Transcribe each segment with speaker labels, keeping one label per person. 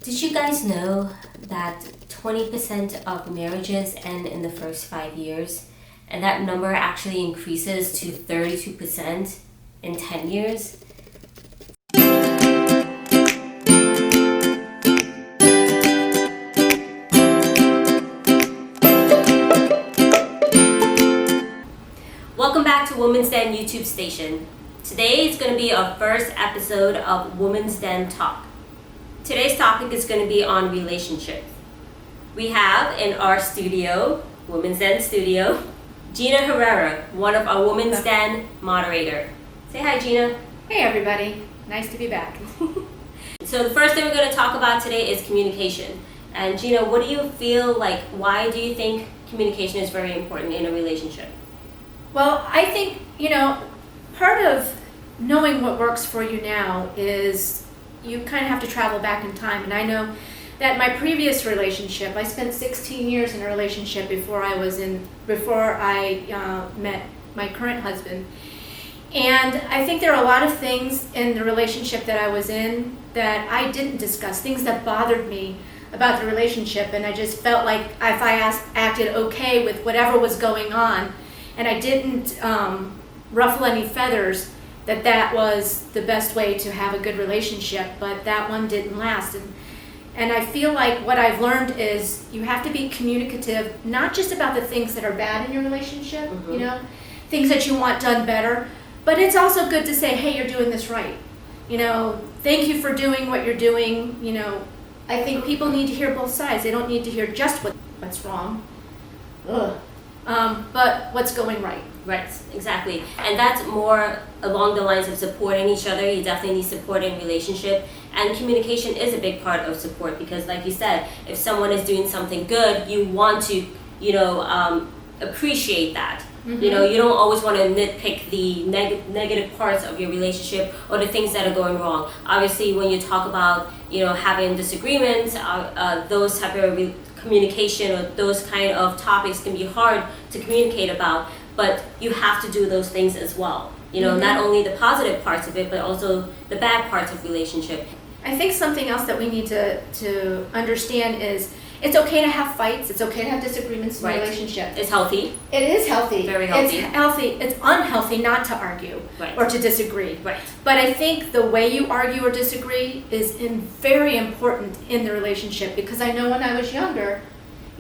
Speaker 1: Did you guys know that 20% of marriages end in the first 5 years? And that number actually increases to 32% in 10 years? Welcome back to Women's Den YouTube station. Today is going to be our first episode of Women's Den Talk. Today's topic is going to be on relationships. We have in our studio, Women's Den studio, Gina Herrera, one of our Women's Den moderator. Say hi, Gina.
Speaker 2: Hey everybody, nice to be back.
Speaker 1: So the first thing we're going to talk about today is communication. And Gina, what do you feel like, why do you think communication is very important in a relationship?
Speaker 2: Well, I think, part of knowing what works for you now is you kind of have to travel back in time. And I know that my previous relationship, I spent 16 years in a relationship before I met my current husband. And I think there are a lot of things in the relationship that I was in that I didn't discuss, things that bothered me about the relationship. And I just felt like if I acted okay with whatever was going on, and I didn't ruffle any feathers, that was the best way to have a good relationship, but that one didn't last. And I feel like what I've learned is you have to be communicative, not just about the things that are bad in your relationship, things that you want done better, but it's also good to say, hey, you're doing this right. Thank you for doing what you're doing. I think people need to hear both sides. They don't need to hear just what's wrong. But what's going right.
Speaker 1: Right, exactly. And that's more along the lines of supporting each other. You definitely need support in relationship. And communication is a big part of support because, like you said, if someone is doing something good, you want to, appreciate that.
Speaker 2: Mm-hmm.
Speaker 1: You don't always want to nitpick the negative parts of your relationship or the things that are going wrong. Obviously, when you talk about, having disagreements, those type of communication or those kind of topics can be hard to communicate about. But you have to do those things as well. Not only the positive parts of it, but also the bad parts of relationship.
Speaker 2: I think something else that we need to understand is it's okay to have fights. It's okay to have disagreements in a relationship.
Speaker 1: It's healthy.
Speaker 2: It is healthy.
Speaker 1: Very healthy.
Speaker 2: It's healthy. It's unhealthy not to argue or to disagree.
Speaker 1: Right.
Speaker 2: But I think the way you argue or disagree is very important in the relationship, because I know when I was younger,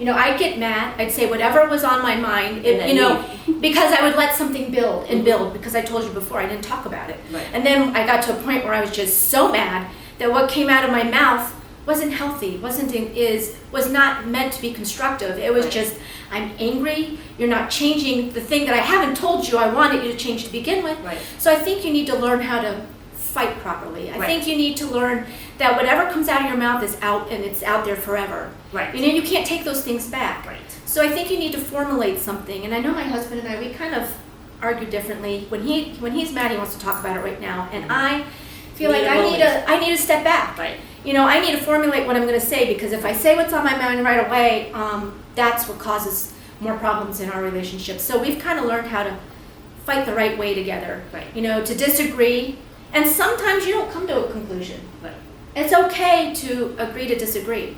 Speaker 2: I'd get mad. I'd say whatever was on my mind, because I would let something build and build, because I told you before I didn't talk about it.
Speaker 1: Right.
Speaker 2: And then I got to a point where I was just so mad that what came out of my mouth wasn't healthy, was not meant to be constructive. It was just, I'm angry, you're not changing the thing that I haven't told you I wanted you to change to begin with.
Speaker 1: Right.
Speaker 2: So I think you need to learn how to fight properly. I think you need to learn that whatever comes out of your mouth is out, and it's out there forever.
Speaker 1: Right.
Speaker 2: You can't take those things back.
Speaker 1: Right.
Speaker 2: So I think you need to formulate something. And I know my husband and I, we kind of argue differently. When he's mad, he wants to talk about it right now, and I feel like I need to step back.
Speaker 1: Right.
Speaker 2: I need to formulate what I'm going to say, because if I say what's on my mind right away, that's what causes more problems in our relationship. So we've kind of learned how to fight the right way together.
Speaker 1: Right.
Speaker 2: To disagree. And sometimes you don't come to a conclusion.
Speaker 1: Right.
Speaker 2: It's okay to agree to disagree.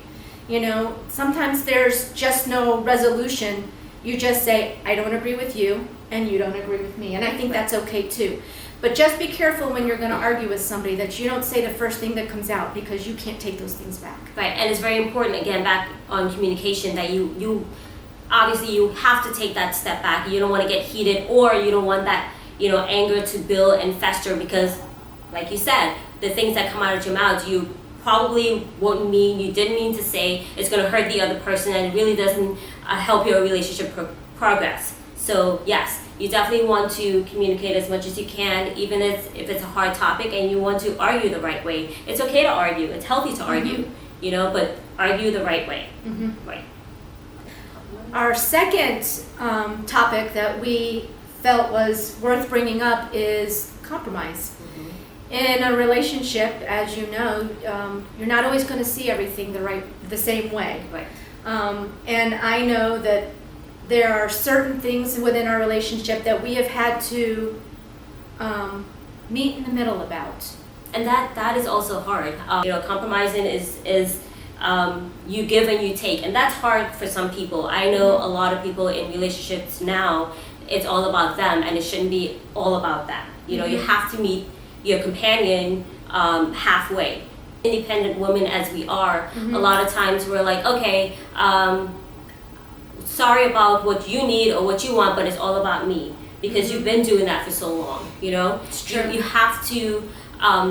Speaker 2: Sometimes there's just no resolution. You just say, I don't agree with you, and you don't agree with me. And I think that's okay too. But just be careful when you're going to argue with somebody that you don't say the first thing that comes out, because you can't take those things back.
Speaker 1: Right, and it's very important, again, back on communication, that you obviously you have to take that step back. You don't want to get heated, or you don't want that, anger to build and fester, because like you said, the things that come out of your mouth, you probably you didn't mean to say. It's going to hurt the other person, and it really doesn't help your relationship progress. So yes, you definitely want to communicate as much as you can, even if it's a hard topic and you want to argue the right way. It's okay to argue. It's healthy to argue, but argue the right way.
Speaker 2: Mm-hmm.
Speaker 1: Right.
Speaker 2: Our second topic that we felt was worth bringing up is compromise. In a relationship, as you know, you're not always going to see everything the same way.
Speaker 1: Right.
Speaker 2: And I know that there are certain things within our relationship that we have had to meet in the middle about.
Speaker 1: and that is also hard. Compromising is you give and you take, and that's hard for some people. I know a lot of people in relationships now, it's all about them, and it shouldn't be all about them. You have to meet your companion halfway. Independent women as we are, a lot of times we're like, okay, sorry about what you need or what you want, but it's all about me, because you've been doing that for so long.
Speaker 2: It's true.
Speaker 1: You have to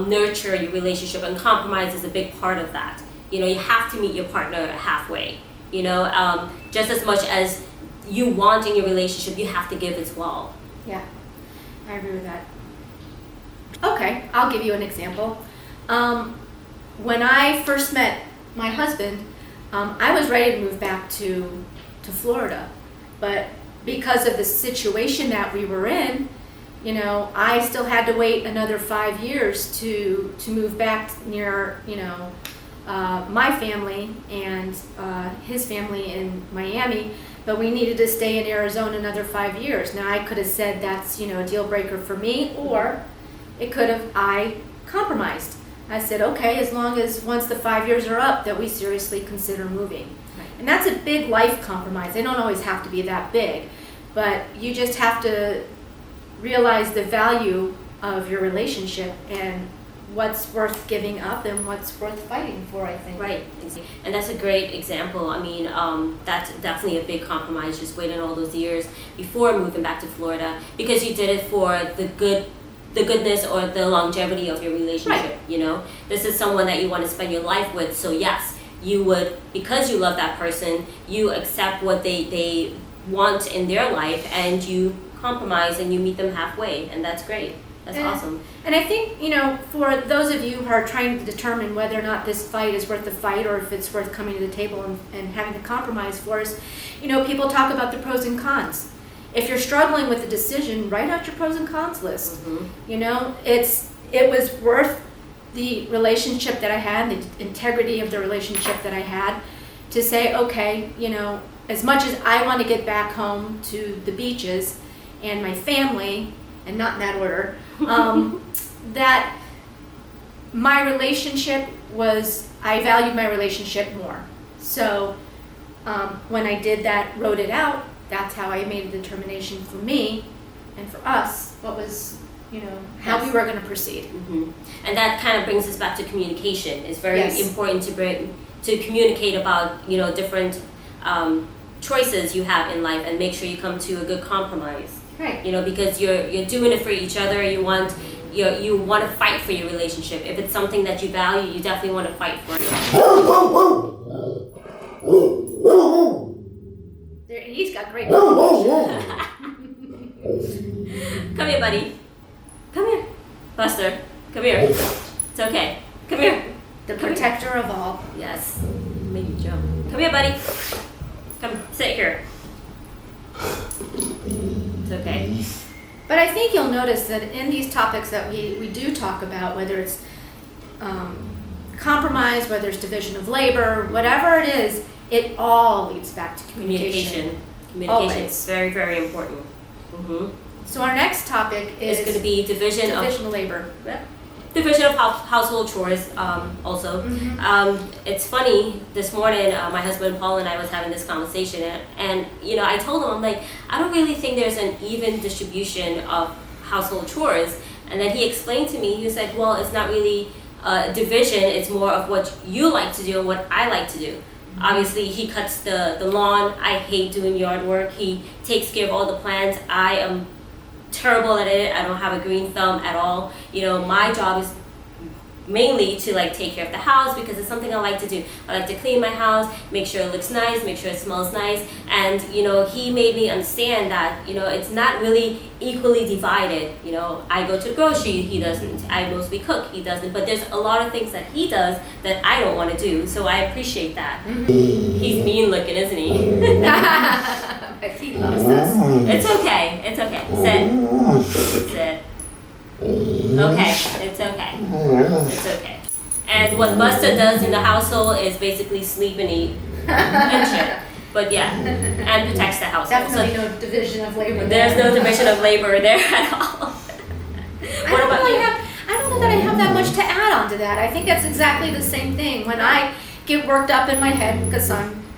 Speaker 1: nurture your relationship, and compromise is a big part of that. You have to meet your partner halfway. Just as much as you want in your relationship, you have to give as well.
Speaker 2: Yeah, I agree with that. Okay, I'll give you an example. When I first met my husband, I was ready to move back to Florida, but because of the situation that we were in, I still had to wait another 5 years to move back near, my family and his family in Miami, but we needed to stay in Arizona another 5 years. Now, I could have said that's, a deal breaker for me, or it could have, I compromised. I said, okay, as long as once the 5 years are up, that we seriously consider moving.
Speaker 1: Right.
Speaker 2: And that's a big life compromise. They don't always have to be that big, but you just have to realize the value of your relationship and what's worth giving up and what's worth fighting for, I think.
Speaker 1: Right, and that's a great example. That's definitely a big compromise, just waiting all those years before moving back to Florida, because you did it for the goodness or the longevity of your relationship.
Speaker 2: Right.
Speaker 1: This is someone that you want to spend your life with, so yes, you would, because you love that person, you accept what they want in their life, and you compromise and you meet them halfway, and that's great. That's awesome.
Speaker 2: And I think, for those of you who are trying to determine whether or not this fight is worth the fight, or if it's worth coming to the table and having the compromise for us, people talk about the pros and cons. If you're struggling with the decision, write out your pros and cons list. It was worth the relationship that I had, the integrity of the relationship that I had, to say, okay, as much as I want to get back home to the beaches and my family, and not in that order, that my relationship I valued my relationship more. So when I did that, wrote it out, that's how I made a determination for me and for us, what was, how we were going to proceed.
Speaker 1: Mm-hmm. And that kind of brings us back to communication. It's very
Speaker 2: Yes.
Speaker 1: important to communicate about, different choices you have in life, and make sure you come to a good compromise.
Speaker 2: Right.
Speaker 1: Because you're doing it for each other. You want to fight for your relationship. If it's something that you value, you definitely want to fight for it.
Speaker 2: He's got great communication.
Speaker 1: Come here, buddy. Come here. Buster, come here. It's okay. Come here.
Speaker 2: The protector of all.
Speaker 1: Yes. Make you jump. Come here, buddy. Come, sit here. It's okay.
Speaker 2: But I think you'll notice that in these topics that we do talk about, whether it's compromise, whether it's division of labor, whatever it is, it all leads back to communication.
Speaker 1: Communication is very, very important. Mm-hmm.
Speaker 2: So our next topic is
Speaker 1: It's going to be division
Speaker 2: of labor.
Speaker 1: Yep. Division of household chores also.
Speaker 2: Mm-hmm.
Speaker 1: It's funny, this morning my husband Paul and I was having this conversation, and I told him, I'm like, I don't really think there's an even distribution of household chores. And then he explained to me, he said, well, it's not really division, it's more of what you like to do and what I like to do. Obviously, he cuts the lawn. I hate doing yard work. He takes care of all the plants. I am terrible at it. I don't have a green thumb at all. My job is mainly to take care of the house, because it's something I like to do. I like to clean my house, make sure it looks nice, make sure it smells nice. And he made me understand that it's not really equally divided. I go to the grocery, he doesn't. I mostly cook, he doesn't. But there's a lot of things that he does that I don't want to do, so I appreciate that.
Speaker 2: Mm-hmm.
Speaker 1: He's mean looking, isn't he?
Speaker 2: But he loves us.
Speaker 1: It's okay. It's okay. Sit. Okay, it's okay. It's okay. And what Buster does in the household is basically sleep and eat and shit. But yeah, and protects the household.
Speaker 2: Definitely no division of labor.
Speaker 1: There's no division of labor there at all.
Speaker 2: I don't know that I have have that much to add on to that. I think that's exactly the same thing. When I get worked up in my head, because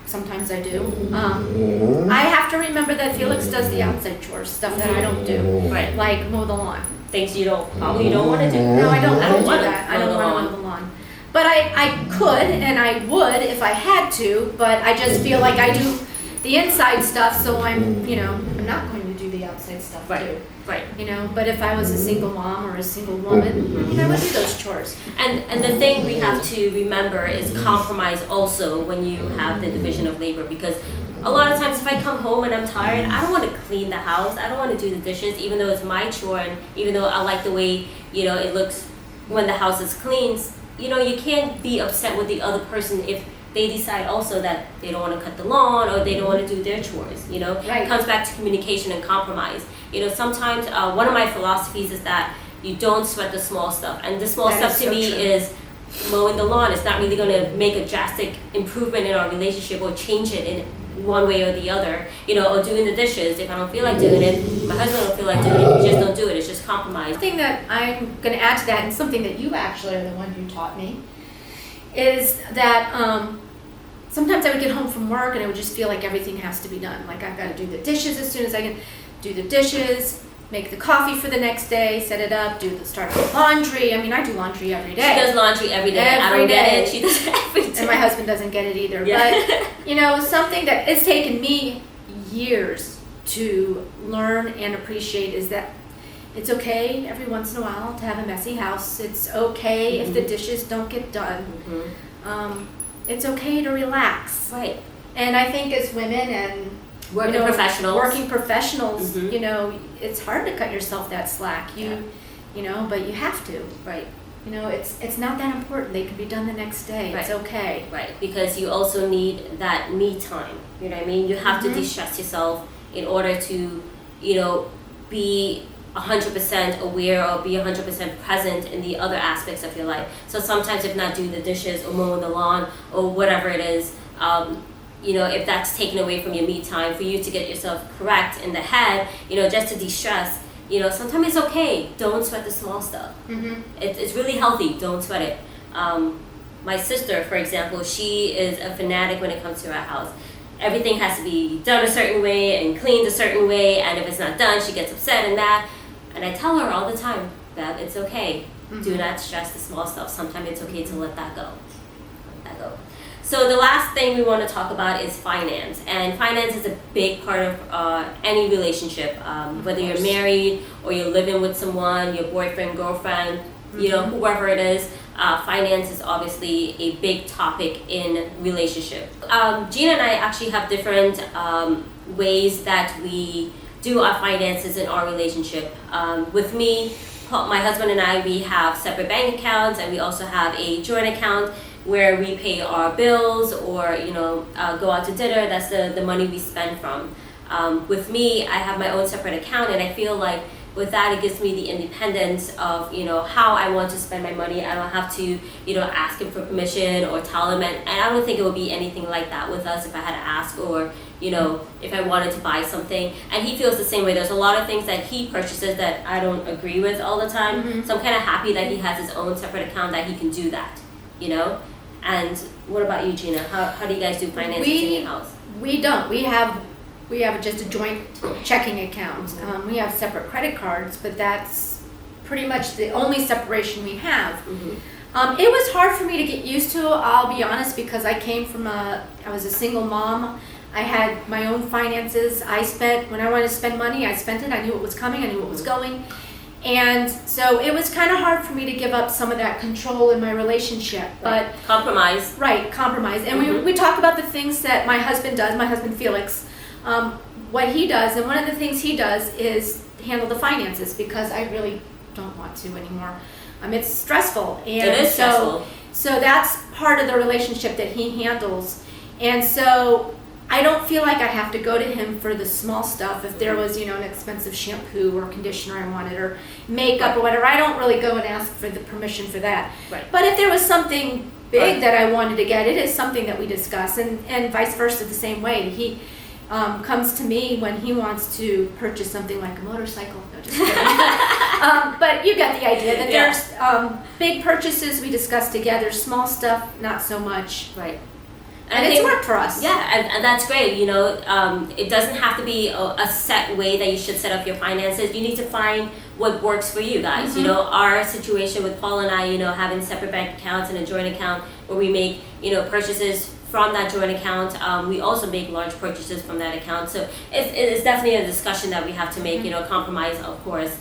Speaker 2: sometimes I do, I have to remember that Felix does the outside chores, stuff that I don't do,
Speaker 1: Right.
Speaker 2: like mow the lawn.
Speaker 1: Things you probably don't want to do.
Speaker 2: No, I don't do
Speaker 1: wanna
Speaker 2: that. I don't
Speaker 1: mow the
Speaker 2: want
Speaker 1: lawn.
Speaker 2: to mow the lawn. But I could, and I would if I had to, but I just feel like I do the inside stuff, so I'm not going to do the outside stuff too.
Speaker 1: Right.
Speaker 2: But if I was a single mom or a single woman, I would do those chores.
Speaker 1: And the thing we have to remember is compromise also when you have the division of labor, because a lot of times if I come home and I'm tired, I don't want to clean the house, I don't want to do the dishes, even though it's my chore, and even though I like the way it looks when the house is clean. You can't be upset with the other person if they decide also that they don't want to cut the lawn or they don't want to do their chores.
Speaker 2: Right.
Speaker 1: It comes back to communication and compromise. Sometimes one of my philosophies is that you don't sweat the small stuff, and the small
Speaker 2: That
Speaker 1: stuff
Speaker 2: is
Speaker 1: to
Speaker 2: so
Speaker 1: me
Speaker 2: true.
Speaker 1: is mowing the lawn. It's not really going to make a drastic improvement in our relationship or change it in one way or the other. Or doing the dishes. If I don't feel like doing it, my husband don't feel like doing it, we just don't do it. It's just compromise.
Speaker 2: One thing that I'm going to add to that, and something that you actually are the one who taught me, is that sometimes I would get home from work and I would just feel like everything has to be done. Like I've got to do the dishes as soon as I can do the dishes, make the coffee for the next day, set it up, start the laundry. I mean, I do laundry every day.
Speaker 1: She does laundry every day. I
Speaker 2: Every
Speaker 1: don't get
Speaker 2: day.
Speaker 1: it. She does it every day.
Speaker 2: And my husband doesn't get it either.
Speaker 1: Yeah.
Speaker 2: But, something that it's taken me years to learn and appreciate is that it's okay every once in a while to have a messy house. It's okay if the dishes don't get done. It's okay to relax.
Speaker 1: Right.
Speaker 2: And I think as women and
Speaker 1: Working professionals.
Speaker 2: it's hard to cut yourself that slack. But you have to.
Speaker 1: Right.
Speaker 2: It's not that important. They can be done the next day.
Speaker 1: Right.
Speaker 2: It's okay.
Speaker 1: Right. Because you also need that me time. You know what I mean? You have to de-stress yourself in order to, be 100% aware or be 100% present in the other aspects of your life. So sometimes if not doing the dishes or mowing the lawn or whatever it is, if that's taken away from your me time, for you to get yourself correct in the head, just to de-stress, sometimes it's okay. Don't sweat the small stuff. It's really healthy. Don't sweat it. My sister, for example, she is a fanatic when it comes to our house. Everything has to be done a certain way and cleaned a certain way, and if it's not done, she gets upset and that. And I tell her all the time that it's okay. Do not stress the small stuff. Sometimes it's okay to let that go. So the last thing we want to talk about is finance. And finance is a big part of any relationship. Whether you're married or you're living with someone, your boyfriend, girlfriend, whoever it is, finance is obviously a big topic in relationship. Gina and I actually have different ways that we do our finances in our relationship. With me, my husband and I, we have separate bank accounts, and we also have a joint account where we pay our bills or go out to dinner. That's the money we spend from. With me, I have my own separate account, and I feel like with that, it gives me the independence of how I want to spend my money. I don't have to ask him for permission or tell him, and I don't think it would be anything like that with us if I had to ask or if I wanted to buy something. And he feels the same way. There's a lot of things that he purchases that I don't agree with all the time. So I'm kind of happy that he has his own separate account that he can do that. And what about you, Gina? How do you guys do finances in your house?
Speaker 2: We don't. We have just a joint checking account. We have separate credit cards, but that's pretty much the only separation we have. It was hard for me to get used to, I'll be honest, because I was a single mom. I had my own finances. When I wanted to spend money, I spent it. I knew what was coming. I knew what was going. And so it was kind of hard for me to give up some of that control in my relationship. But
Speaker 1: compromise.
Speaker 2: Right, compromise. And we talk about the things that my husband does, my husband Felix, what he does. And one of the things he does is handle the finances, because I really don't want to anymore. It's stressful. And
Speaker 1: it is stressful.
Speaker 2: So that's part of the relationship that he handles. And so I don't feel like I have to go to him for the small stuff. If there was, an expensive shampoo or conditioner I wanted, or makeup or whatever, I don't really go and ask for the permission for that.
Speaker 1: Right.
Speaker 2: But if there was something big that I wanted to get, it is something that we discuss, and vice versa the same way. He comes to me when he wants to purchase something like a motorcycle. No, just kidding. But you get the idea that
Speaker 1: Yeah.
Speaker 2: there's big purchases we discuss together, small stuff not so much.
Speaker 1: Right.
Speaker 2: And
Speaker 1: I
Speaker 2: it's
Speaker 1: think-
Speaker 2: worked for us.
Speaker 1: Yeah, and that's great. You know, it doesn't have to be a set way that you should set up your finances. You need to find what works for you guys. You know, our situation with Paul and I, you know, having separate bank accounts and a joint account where we make, you know, purchases from that joint account. We also make large purchases from that account. So it's definitely a discussion that we have to make, you know, compromise, of course.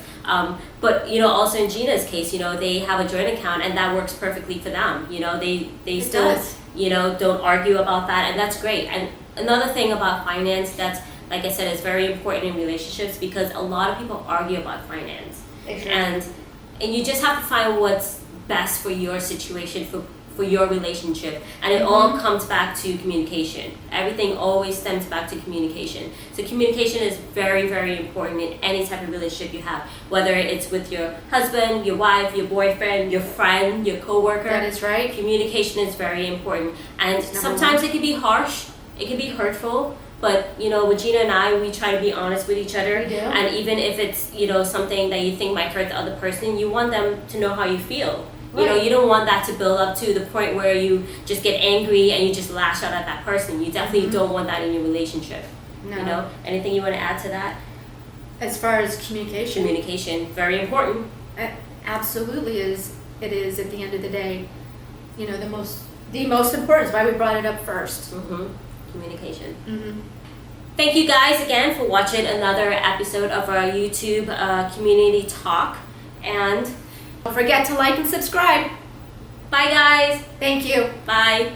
Speaker 1: But, you know, also in Gina's case, you know, they have a joint account and that works perfectly for them. You know, they
Speaker 2: It
Speaker 1: still,
Speaker 2: does.
Speaker 1: you know, don't argue about that, and that's great. And another thing about finance that's, like I said, is very important in relationships because a lot of people argue about finance. And you just have to find what's best for your situation, for your relationship, and it all comes back to communication. Everything always stems back to communication. So communication is very, very important in any type of relationship you have, whether it's with your husband, your wife, your boyfriend, your friend, your coworker.
Speaker 2: That is right.
Speaker 1: Communication is very important, and
Speaker 2: It's number
Speaker 1: sometimes
Speaker 2: one.
Speaker 1: it can be harsh, it can be hurtful, but you know, with Gina and I, we try to be honest with each other.
Speaker 2: We do.
Speaker 1: And even if it's, you know, something that you think might hurt the other person, you want them to know how you feel. You know,
Speaker 2: Right.
Speaker 1: you don't want that to build up to the point where you just get angry and you just lash out at that person. You definitely don't want that in your relationship.
Speaker 2: No.
Speaker 1: You know, anything you want to add to that?
Speaker 2: As far as communication,
Speaker 1: Communication, very important.
Speaker 2: absolutely it is at the end of the day, you know, the most important is why we brought it up first.
Speaker 1: Communication.
Speaker 2: Mm-hmm.
Speaker 1: Thank you guys again for watching another episode of our YouTube community talk. And
Speaker 2: Don't forget to like and subscribe.
Speaker 1: bye guys.
Speaker 2: Thank you.
Speaker 1: Bye.